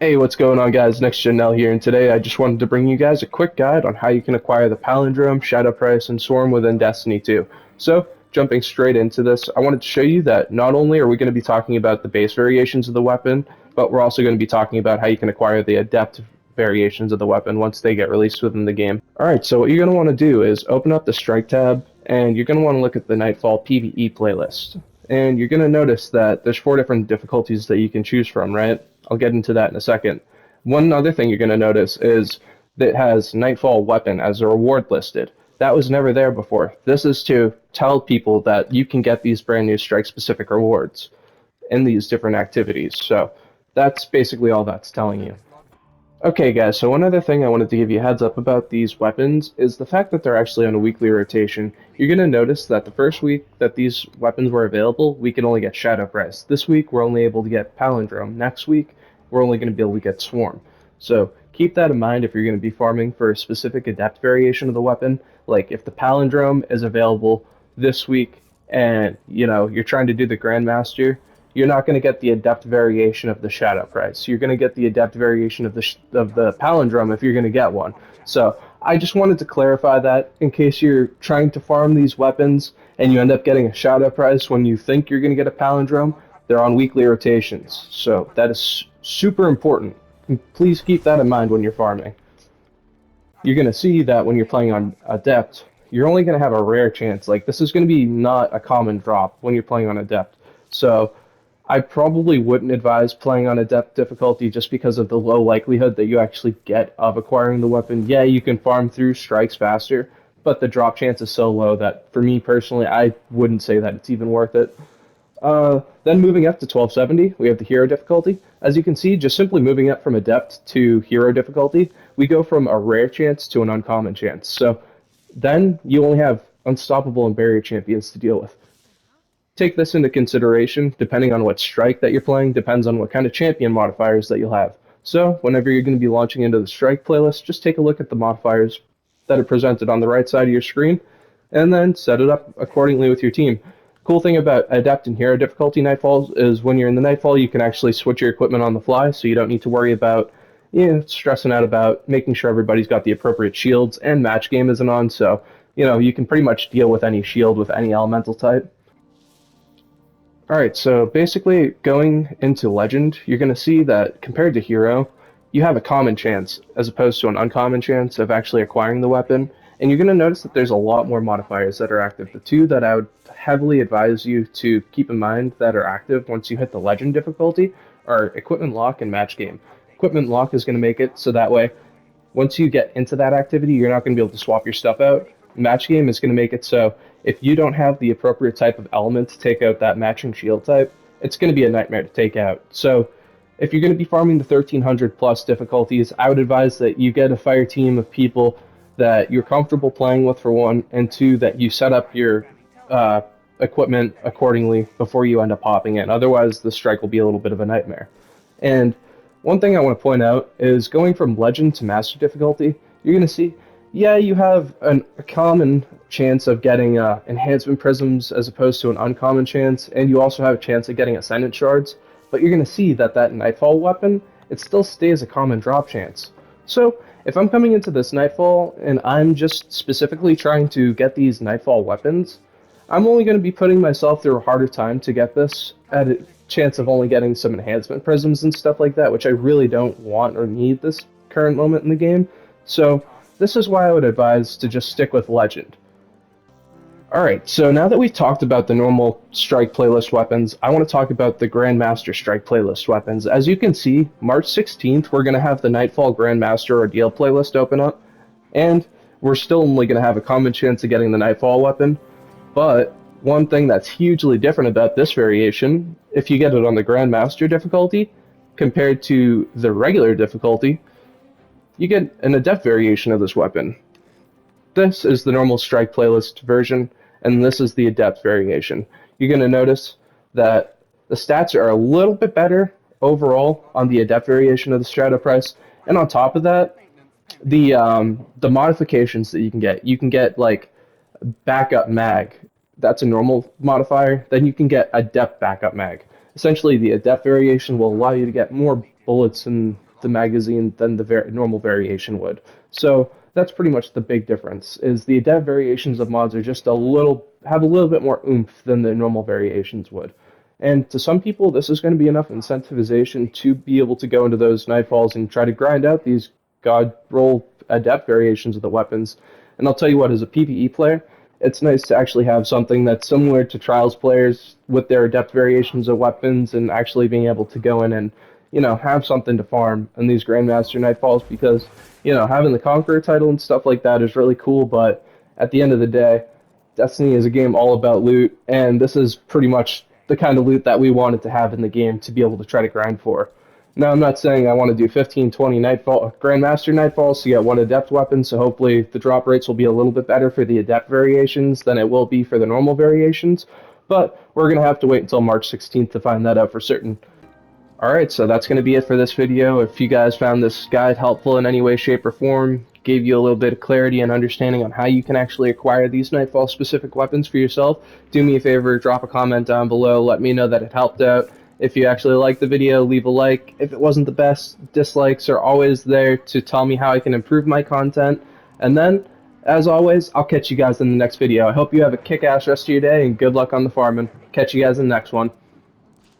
Hey, what's going on, guys? NextGenNel here, and today I just wanted to bring you guys a quick guide on how you can acquire the Palindrome, Shadow Price, and Swarm within Destiny 2. So, jumping straight into this, I wanted to show you that not only are we going to be talking about the base variations of the weapon, but we're also going to be talking about how you can acquire the adept variations of the weapon once they get released within the game. Alright, so what you're going to want to do is open up the Strike tab, and you're going to want to look at the Nightfall PvE playlist. And you're going to notice that there's 4 different difficulties that you can choose from, right? I'll get into that in a second. One other thing you're going to notice is that it has Nightfall weapon as a reward listed. That was never there before. This is to tell people that you can get these brand new strike-specific rewards in these different activities. So that's basically all that's telling you. Okay, guys, so one other thing I wanted to give you a heads up about these weapons is the fact that they're actually on a weekly rotation. You're going to notice that the first week that these weapons were available, we could only get Shadow Price. This week, we're only able to get Palindrome. Next week, we're only going to be able to get Swarm. So keep that in mind if you're going to be farming for a specific adept variation of the weapon. Like if the Palindrome is available this week and, you're trying to do the Grandmaster, you're not going to get the adept variation of the Shadow Price. You're going to get the adept variation of the Palindrome if you're going to get one. So I just wanted to clarify that in case you're trying to farm these weapons and you end up getting a Shadow Price when you think you're going to get a Palindrome. They're on weekly rotations, so that is super important. Please keep that in mind when you're farming. You're going to see that when you're playing on Adept, you're only going to have a rare chance. Like, this is going to be not a common drop when you're playing on Adept. So I probably wouldn't advise playing on Adept difficulty just because of the low likelihood that you actually get of acquiring the weapon. Yeah, you can farm through strikes faster, but the drop chance is so low that for me personally, I wouldn't say that it's even worth it. Then moving up to 1270, we have the hero difficulty. As you can see, just simply moving up from adept to hero difficulty, we go from a rare chance to an uncommon chance. So then you only have unstoppable and barrier champions to deal with. Take this into consideration, depending on what strike that you're playing, depends on what kind of champion modifiers that you'll have. So whenever you're going to be launching into the strike playlist, just take a look at the modifiers that are presented on the right side of your screen, and then set it up accordingly with your team. Cool thing about Adept and Hero difficulty Nightfalls is when you're in the Nightfall, you can actually switch your equipment on the fly, so you don't need to worry about stressing out about making sure everybody's got the appropriate shields, and match game isn't on, so you can pretty much deal with any shield with any elemental type. Alright, so basically going into Legend, you're going to see that compared to Hero, you have a common chance as opposed to an uncommon chance of actually acquiring the weapon, and you're going to notice that there's a lot more modifiers that are active. The two that I would heavily advise you to keep in mind that are active once you hit the Legend difficulty are Equipment Lock and Match Game. Equipment Lock is going to make it so that way, once you get into that activity, you're not going to be able to swap your stuff out. Match Game is going to make it so if you don't have the appropriate type of element to take out that matching shield type, it's going to be a nightmare to take out. So if you're going to be farming the 1300 plus difficulties, I would advise that you get a fire team of people that you're comfortable playing with for one, and two, that you set up your equipment accordingly before you end up hopping in. Otherwise, the strike will be a little bit of a nightmare. And one thing I want to point out is going from Legend to Master difficulty, you're going to see, yeah, you have a common chance of getting enhancement prisms as opposed to an uncommon chance, and you also have a chance of getting ascendant shards, but you're going to see that Nightfall weapon, it still stays a common drop chance. So if I'm coming into this Nightfall and I'm just specifically trying to get these Nightfall weapons, I'm only going to be putting myself through a harder time to get this at a chance of only getting some enhancement prisms and stuff like that, which I really don't want or need this current moment in the game. So this is why I would advise to just stick with Legend. Alright, so now that we've talked about the normal Strike playlist weapons, I want to talk about the Grandmaster Strike playlist weapons. As you can see, March 16th, we're going to have the Nightfall Grandmaster Ordeal playlist open up, and we're still only going to have a common chance of getting the Nightfall weapon, but one thing that's hugely different about this variation, if you get it on the Grandmaster difficulty, compared to the regular difficulty, you get an adept variation of this weapon. This is the normal Strike playlist version, and this is the adept variation. You're going to notice that the stats are a little bit better overall on the adept variation of the Shadow Price, and on top of that, the modifications that you can get like backup mag. That's a normal modifier. Then you can get adept backup mag. Essentially, the adept variation will allow you to get more bullets and the magazine than the normal variation would. So that's pretty much the big difference. Is the adept variations of mods are just have a little bit more oomph than the normal variations would. And to some people, this is going to be enough incentivization to be able to go into those Nightfalls and try to grind out these God roll adept variations of the weapons. And I'll tell you what, as a PvE player, it's nice to actually have something that's similar to Trials players with their adept variations of weapons and actually being able to go in and, have something to farm in these Grandmaster Nightfalls because, having the Conqueror title and stuff like that is really cool, but at the end of the day, Destiny is a game all about loot, and this is pretty much the kind of loot that we wanted to have in the game to be able to try to grind for. Now, I'm not saying I want to do 15, 20 Grandmaster Nightfalls to get one Adept weapon, so hopefully the drop rates will be a little bit better for the Adept variations than it will be for the normal variations, but we're going to have to wait until March 16th to find that out for certain. Alright, so that's going to be it for this video. If you guys found this guide helpful in any way, shape, or form, gave you a little bit of clarity and understanding on how you can actually acquire these Nightfall specific weapons for yourself, do me a favor, drop a comment down below, let me know that it helped out. If you actually liked the video, leave a like. If it wasn't the best, dislikes are always there to tell me how I can improve my content. And then, as always, I'll catch you guys in the next video. I hope you have a kick-ass rest of your day, and good luck on the farming. Catch you guys in the next one.